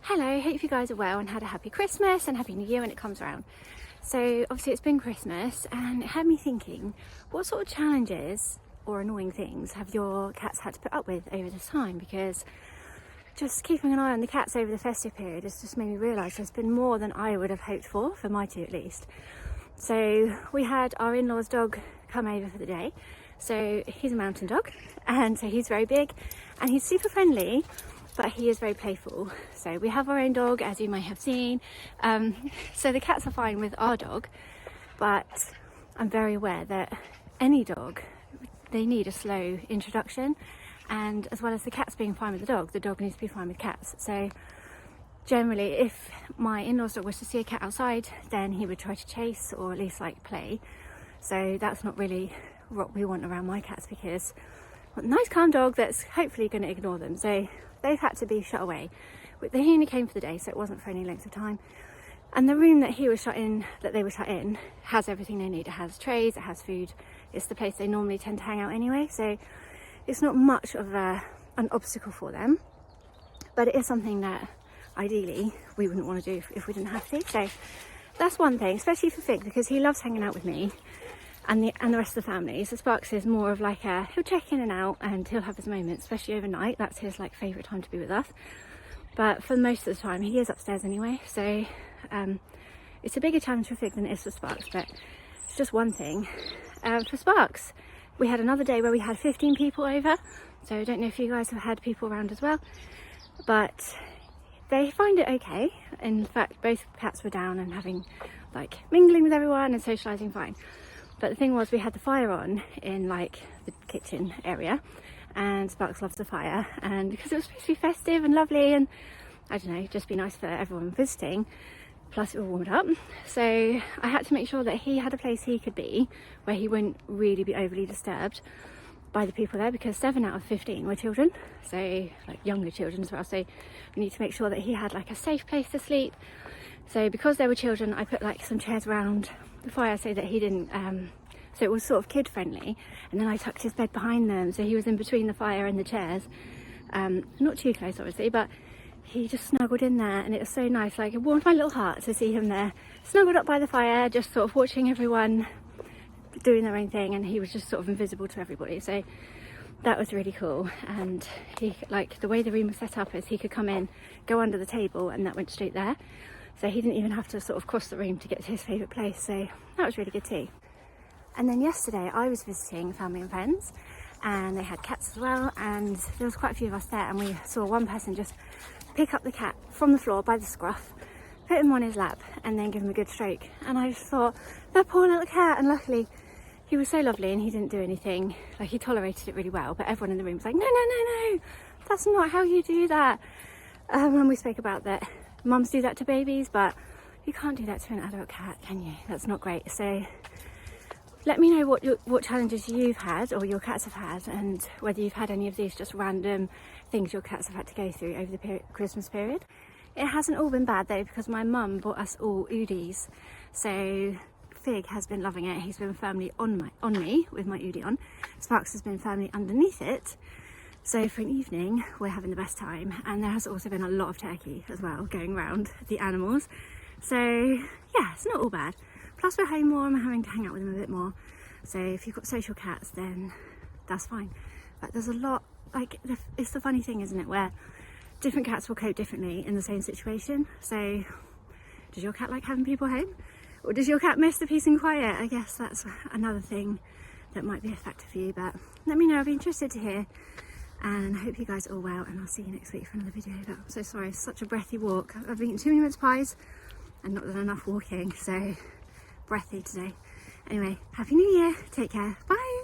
Hello, hope you guys are well and had a happy Christmas and happy New Year when it comes around. So obviously it's been Christmas and it had me thinking, what sort of challenges or annoying things have your cats had to put up with over this time? Because just keeping an eye on the cats over the festive period has just made me realise there's been more than I would have hoped for my two at least. So we had our in-laws dog come over for the day. So he's a mountain dog and so he's very big and he's super friendly, but he is very playful. So we have our own dog, as you may have seen. So the cats are fine with our dog, but I'm very aware that any dog, they need a slow introduction. And as well as the cats being fine with the dog needs to be fine with cats. So generally, if my in-laws dog was to see a cat outside, then he would try to chase or at least like play. So that's not really what we want around my cats, because a nice calm dog that's hopefully going to ignore them. So they've had to be shut away. They only came for the day, so it wasn't for any length of time. And the room that they were shut in, has everything they need. It has trays, it has food. It's the place they normally tend to hang out anyway, so it's not much of an obstacle for them. But it is something that ideally we wouldn't want to do if we didn't have to. So that's one thing, especially for Fig, because he loves hanging out with me and the rest of the family. So Sparks is more of like he'll check in and out and he'll have his moments, especially overnight. That's his like favourite time to be with us. But for most of the time he is upstairs anyway. So it's a bigger challenge for Fig than it is for Sparks, but it's just one thing. For Sparks, we had another day where we had 15 people over. So I don't know if you guys have had people around as well, but they find it okay. In fact, both cats were down and having like mingling with everyone and socialising fine. But the thing was, we had the fire on in like the kitchen area, and Sparks loves the fire, and because it was supposed to be festive and lovely and I don't know, just be nice for everyone visiting, plus it all warmed up, so I had to make sure that he had a place he could be where he wouldn't really be overly disturbed by the people there, because 7 out of 15 were children, so like younger children as well. So we need to make sure that he had like a safe place to sleep. So because there were children, I put like some chairs around the fire so that he didn't so it was sort of kid friendly, and then I tucked his bed behind them so he was in between the fire and the chairs, not too close obviously, but he just snuggled in there, and it was so nice. Like, it warmed my little heart to see him there snuggled up by the fire, just sort of watching everyone doing their own thing, and he was just sort of invisible to everybody. So that was really cool. And he, like, the way the room was set up is he could come in, go under the table, and that went straight there. So he didn't even have to sort of cross the room to get to his favourite place. So that was really good too. And then yesterday I was visiting family and friends, and they had cats as well, and there was quite a few of us there, and we saw one person just pick up the cat from the floor by the scruff, put him on his lap, and then give him a good stroke. And I just thought, that poor little cat. And luckily he was so lovely and he didn't do anything, like he tolerated it really well, but everyone in the room was like, no, that's not how you do that. And we spoke about that mums do that to babies, but you can't do that to an adult cat, can you? That's not great. So let me know what challenges you've had or your cats have had, and whether you've had any of these just random things your cats have had to go through over the Christmas period. It hasn't all been bad though, because my mum bought us all Oodies. So Fig has been loving it. He's been firmly on me with my Oodie on. Sparks has been firmly underneath it. So for an evening, we're having the best time. And there has also been a lot of turkey as well going around the animals. So yeah, it's not all bad. Plus we're home more and we're having to hang out with them a bit more. So if you've got social cats, then that's fine. But there's a lot, like, it's the funny thing, isn't it, where different cats will cope differently in the same situation. So does your cat like having people home? Or does your cat miss the peace and quiet? I guess that's another thing that might be a factor for you. But let me know, I'd be interested to hear. And I hope you guys are all well, and I'll see you next week for another video. But I'm so sorry, it's such a breathy walk. I've eaten too many mince pies and not done enough walking, so breathy today. Anyway, Happy New Year, take care, bye.